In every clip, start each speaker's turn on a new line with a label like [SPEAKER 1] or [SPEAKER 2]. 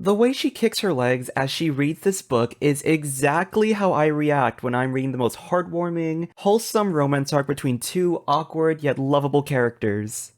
[SPEAKER 1] The way she kicks her legs as she reads this book is exactly how I react when I'm reading the most heartwarming, wholesome romance arc between two awkward yet lovable characters.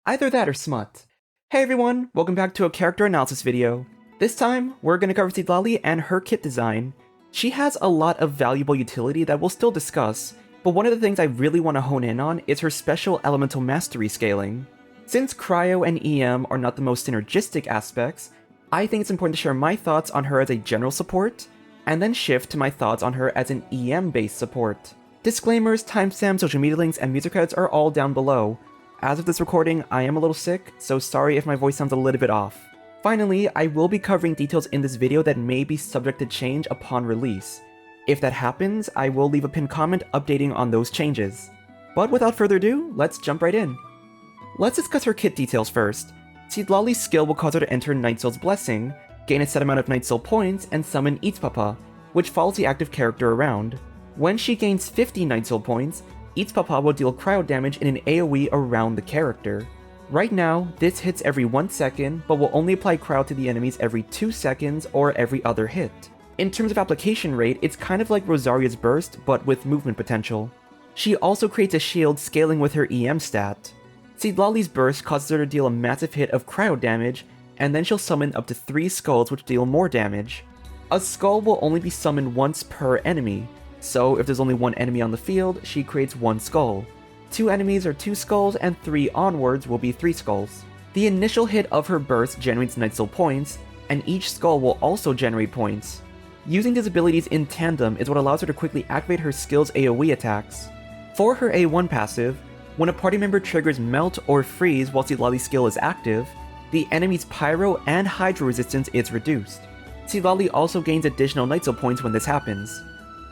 [SPEAKER 1] Either that or smut. Hey everyone, welcome back to a character analysis video. This time, we're gonna cover Citlali and her kit design. She has a lot of valuable utility that we'll still discuss, but one of the things I really want to hone in on is her special elemental mastery scaling. Since Cryo and EM are not the most synergistic aspects, I think it's important to share my thoughts on her as a general support, and then shift to my thoughts on her as an EM-based support. Disclaimers, timestamps, social media links, and music credits are all down below. As of this recording, I am a little sick, so sorry if my voice sounds a little bit off. Finally, I will be covering details in this video that may be subject to change upon release. If that happens, I will leave a pinned comment updating on those changes. But without further ado, let's jump right in. Let's discuss her kit details first. Citlali's skill will cause her to enter Night Soul's Blessing, gain a set amount of Night Soul points, and summon Itzpapa, which follows the active character around. When she gains 50 Night Soul points, Itzpapa will deal cryo damage in an AoE around the character. Right now, this hits every 1 second, but will only apply cryo to the enemies every 2 seconds or every other hit. In terms of application rate, it's kind of like Rosaria's Burst, but with movement potential. She also creates a shield scaling with her EM stat. Citlali's Burst causes her to deal a massive hit of cryo damage, and then she'll summon up to 3 skulls which deal more damage. A skull will only be summoned once per enemy, so if there's only 1 enemy on the field, she creates 1 skull. 2 enemies are 2 skulls, and 3 onwards will be 3 skulls. The initial hit of her burst generates Night Soul points, and each skull will also generate points. Using these abilities in tandem is what allows her to quickly activate her skill's AoE attacks. For her A1 passive, when a party member triggers Melt or Freeze while Citlali's skill is active, the enemy's Pyro and Hydro resistance is reduced. Citlali also gains additional Night Soul points when this happens.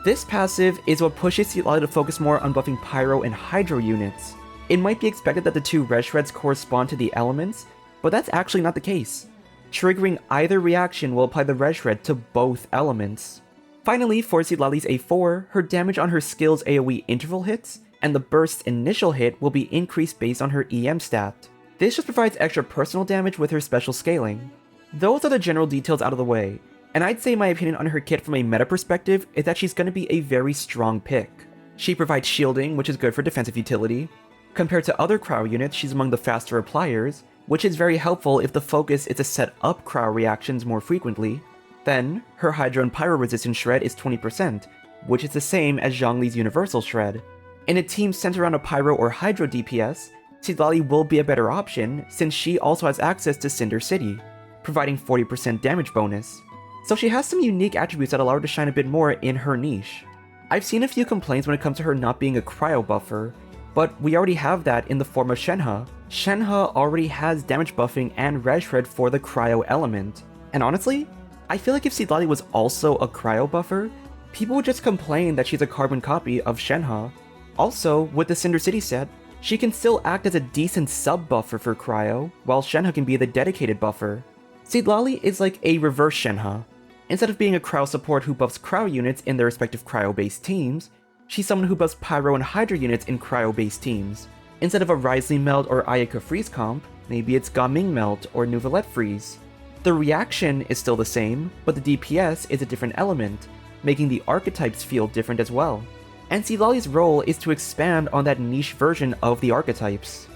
[SPEAKER 1] This passive is what pushes Citlali to focus more on buffing Pyro and Hydro units. It might be expected that the two red shreds correspond to the elements, but that's actually not the case. Triggering either reaction will apply the red shred to both elements. Finally, for Citlali's A4, her damage on her skill's AoE interval hits, and the burst's initial hit will be increased based on her EM stat. This just provides extra personal damage with her special scaling. Those are the general details out of the way, and I'd say my opinion on her kit from a meta perspective is that she's going to be a very strong pick. She provides shielding, which is good for defensive utility. Compared to other cryo units, she's among the faster appliers, which is very helpful if the focus is to set up cryo reactions more frequently. Then, her Hydro and Pyro resistance shred is 20%, which is the same as Zhongli's universal shred. In a team centered around a Pyro or Hydro DPS, Citlali will be a better option since she also has access to Cinder City, providing 40% damage bonus. So she has some unique attributes that allow her to shine a bit more in her niche. I've seen a few complaints when it comes to her not being a cryo buffer, but we already have that in the form of Shenhe. Shenhe already has damage buffing and red shred for the cryo element. And honestly, I feel like if Citlali was also a cryo buffer, people would just complain that she's a carbon copy of Shenhe. Also, with the Cinder City set, she can still act as a decent sub-buffer for cryo, while Shenhe can be the dedicated buffer. Citlali is like a reverse Shenhe. Instead of being a cryo support who buffs cryo units in their respective cryo-based teams, she's someone who buffs Pyro and Hydro units in cryo-based teams. Instead of a Wriothesley Melt or Ayaka Freeze comp, maybe it's Gaming Melt or Neuvillette Freeze. The reaction is still the same, but the DPS is a different element, making the archetypes feel different as well. And Citlali's role is to expand on that niche version of the archetypes.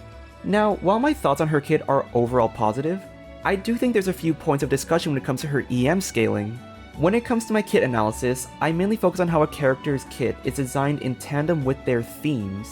[SPEAKER 1] Now, while my thoughts on her kit are overall positive, I do think there's a few points of discussion when it comes to her EM scaling. When it comes to my kit analysis, I mainly focus on how a character's kit is designed in tandem with their themes.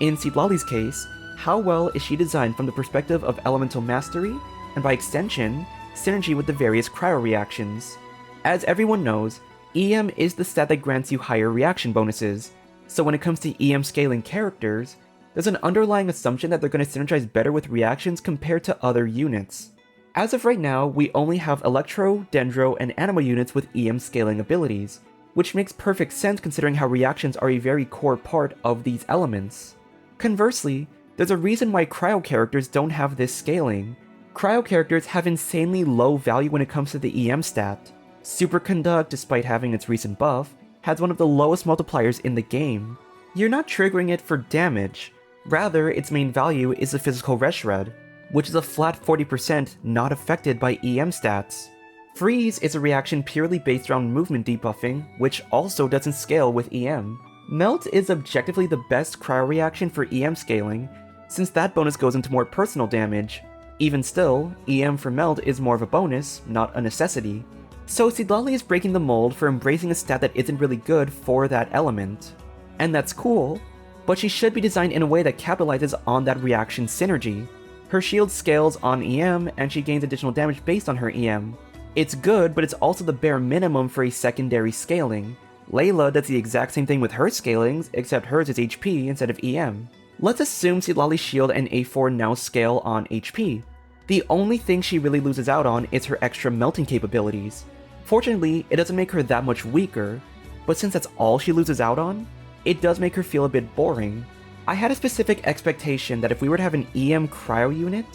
[SPEAKER 1] In Citlali's case, how well is she designed from the perspective of elemental mastery, and by extension, synergy with the various cryo reactions. As everyone knows, EM is the stat that grants you higher reaction bonuses, so when it comes to EM scaling characters, there's an underlying assumption that they're going to synergize better with reactions compared to other units. As of right now, we only have Electro, Dendro, and Anima units with EM scaling abilities, which makes perfect sense considering how reactions are a very core part of these elements. Conversely, there's a reason why cryo characters don't have this scaling. Cryo characters have insanely low value when it comes to the EM stat. Superconduct, despite having its recent buff, has one of the lowest multipliers in the game. You're not triggering it for damage, rather its main value is the physical red shred, which is a flat 40% not affected by EM stats. Freeze is a reaction purely based around movement debuffing, which also doesn't scale with EM. Melt is objectively the best cryo reaction for EM scaling, since that bonus goes into more personal damage. Even still, EM for Melt is more of a bonus, not a necessity. So Seedlally is breaking the mold for embracing a stat that isn't really good for that element. And that's cool, but she should be designed in a way that capitalizes on that reaction synergy. Her shield scales on EM, and she gains additional damage based on her EM. It's good, but it's also the bare minimum for a secondary scaling. Layla does the exact same thing with her scalings, except hers is HP instead of EM. Let's assume Seedlally's shield and A4 now scale on HP. The only thing she really loses out on is her extra melting capabilities. Fortunately, it doesn't make her that much weaker, but since that's all she loses out on, it does make her feel a bit boring. I had a specific expectation that if we were to have an EM cryo unit,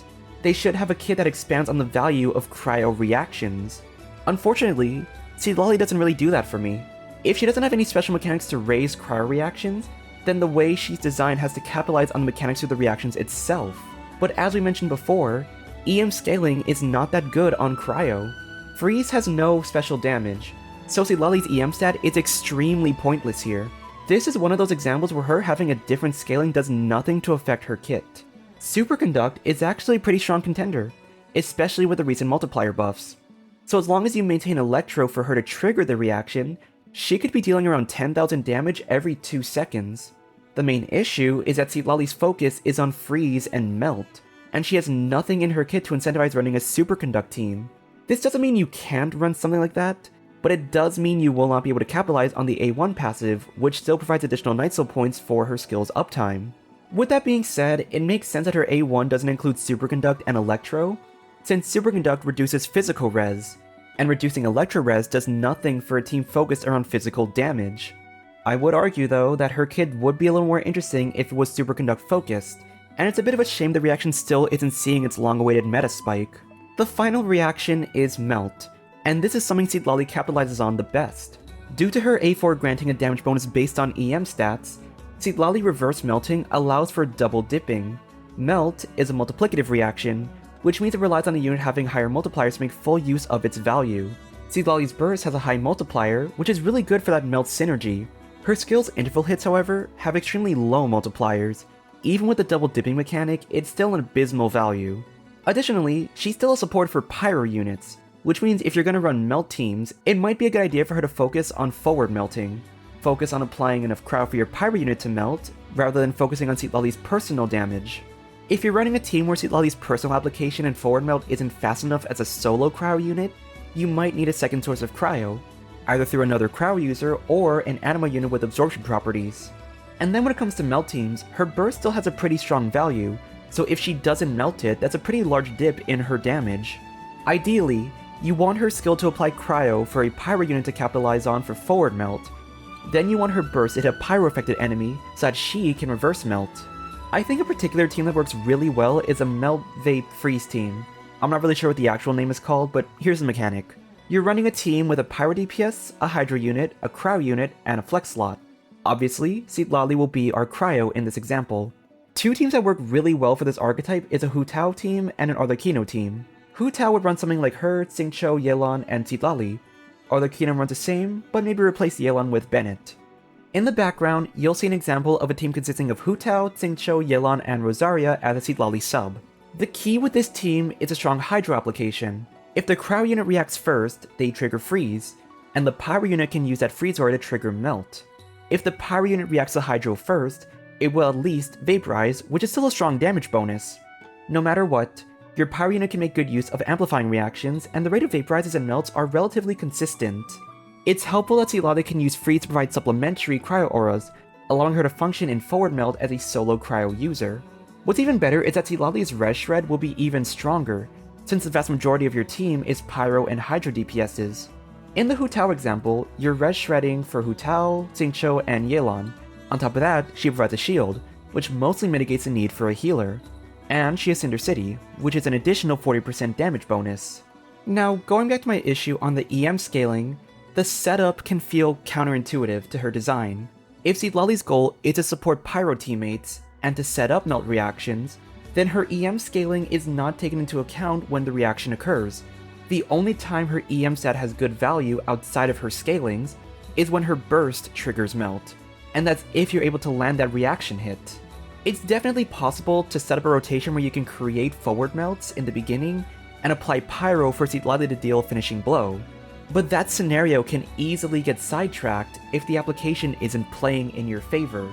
[SPEAKER 1] they should have a kit that expands on the value of cryo reactions. Unfortunately, Seedlally doesn't really do that for me. If she doesn't have any special mechanics to raise cryo reactions, then the way she's designed has to capitalize on the mechanics of the reactions itself. But as we mentioned before, EM scaling is not that good on cryo. Freeze has no special damage, so Seedlally's EM stat is extremely pointless here. This is one of those examples where her having a different scaling does nothing to affect her kit. Superconduct is actually a pretty strong contender, especially with the recent multiplier buffs. So as long as you maintain Electro for her to trigger the reaction, she could be dealing around 10,000 damage every 2 seconds. The main issue is that Seedlally's focus is on Freeze and Melt, and she has nothing in her kit to incentivize running a Superconduct team. This doesn't mean you can't run something like that, but it does mean you will not be able to capitalize on the A1 passive, which still provides additional Night Soul points for her skill's uptime. With that being said, it makes sense that her A1 doesn't include Superconduct and Electro, since Superconduct reduces physical res, and reducing Electro res does nothing for a team focused around physical damage. I would argue though that her kit would be a little more interesting if it was Superconduct focused, and it's a bit of a shame the reaction still isn't seeing its long-awaited meta spike. The final reaction is Melt, and this is something Seedlally capitalizes on the best. Due to her A4 granting a damage bonus based on EM stats, Seedlally reverse melting allows for double dipping. Melt is a multiplicative reaction, which means it relies on the unit having higher multipliers to make full use of its value. Seedlally's burst has a high multiplier, which is really good for that Melt synergy. Her skill's interval hits, however, have extremely low multipliers. Even with the double dipping mechanic, it's still an abysmal value. Additionally, she's still a support for pyro units, which means if you're going to run melt teams, it might be a good idea for her to focus on forward melting. Focus on applying enough cryo for your pyro unit to melt, rather than focusing on Seedlally's personal damage. If you're running a team where Seedlally's personal application and forward melt isn't fast enough as a solo cryo unit, you might need a second source of cryo, either through another cryo user or an anima unit with absorption properties. And then when it comes to melt teams, her burst still has a pretty strong value, so if she doesn't melt it, that's a pretty large dip in her damage. Ideally, you want her skill to apply cryo for a pyro unit to capitalize on for forward melt. Then you want her burst to hit a pyro affected enemy so that she can reverse melt. I think a particular team that works really well is a Melt Vape Freeze team. I'm not really sure what the actual name is called, but here's the mechanic. You're running a team with a pyro DPS, a Hydra unit, a cryo unit, and a flex slot. Obviously, Seedlally will be our cryo in this example. Two teams that work really well for this archetype is a Hu Tao team and an Arlecchino team. Hu Tao would run something like her, Xingqiu, Yelan, and Seedlally. Arlecchino runs the same, but maybe replace Yelan with Bennett. In the background, you'll see an example of a team consisting of Hu Tao, Xingqiu, Yelan, and Rosaria as a Seedlally sub. The key with this team is a strong Hydro application. If the cryo unit reacts first, they trigger Freeze, and the pyro unit can use that Freeze aura to trigger Melt. If the pyro unit reacts to Hydro first, it will at least vaporize, which is still a strong damage bonus. No matter what, your pyro unit can make good use of amplifying reactions, and the rate of vaporizes and melts are relatively consistent. It's helpful that Seedlally can use Freeze to provide supplementary cryo auras, allowing her to function in forward melt as a solo cryo user. What's even better is that Seedlally's res shred will be even stronger, since the vast majority of your team is pyro and hydro DPSs. In the Hu Tao example, you're res shredding for Hu Tao, Xingqiu, and Yelan. On top of that, she provides a shield, which mostly mitigates the need for a healer. And she has Cinder City, which is an additional 40% damage bonus. Now, going back to my issue on the EM scaling, the setup can feel counterintuitive to her design. If Seedlally's goal is to support pyro teammates, and to set up melt reactions, then her EM scaling is not taken into account when the reaction occurs. The only time her EM stat has good value outside of her scalings is when her burst triggers melt, and that's if you're able to land that reaction hit. It's definitely possible to set up a rotation where you can create forward melts in the beginning and apply Pyro for Citlali to deal a finishing blow, but that scenario can easily get sidetracked if the application isn't playing in your favor.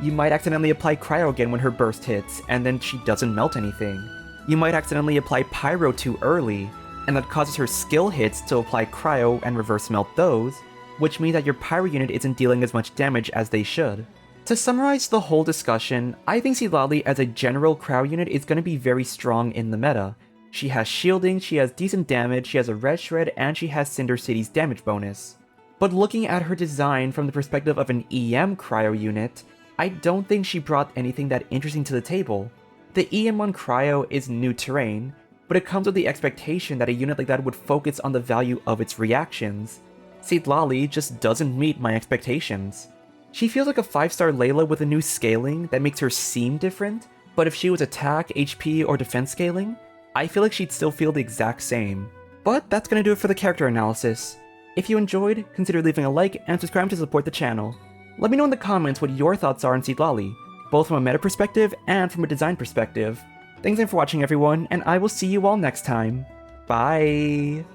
[SPEAKER 1] You might accidentally apply Cryo again when her burst hits, and then she doesn't melt anything. You might accidentally apply Pyro too early, and that causes her skill hits to apply Cryo and reverse melt those, which means that your Pyro unit isn't dealing as much damage as they should. To summarize the whole discussion, I think Citlali as a general Cryo unit is going to be very strong in the meta. She has shielding, she has decent damage, she has a red shred, and she has Cinder City's damage bonus. But looking at her design from the perspective of an EM Cryo unit, I don't think she brought anything that interesting to the table. The EM1 Cryo is new terrain, but it comes with the expectation that a unit like that would focus on the value of its reactions. Citlali just doesn't meet my expectations. She feels like a 5-star Layla with a new scaling that makes her seem different, but if she was attack, HP, or defense scaling, I feel like she'd still feel the exact same. But that's gonna do it for the character analysis. If you enjoyed, consider leaving a like and subscribe to support the channel. Let me know in the comments what your thoughts are on Citlali, both from a meta perspective and from a design perspective. Thanks again for watching everyone, and I will see you all next time. Bye!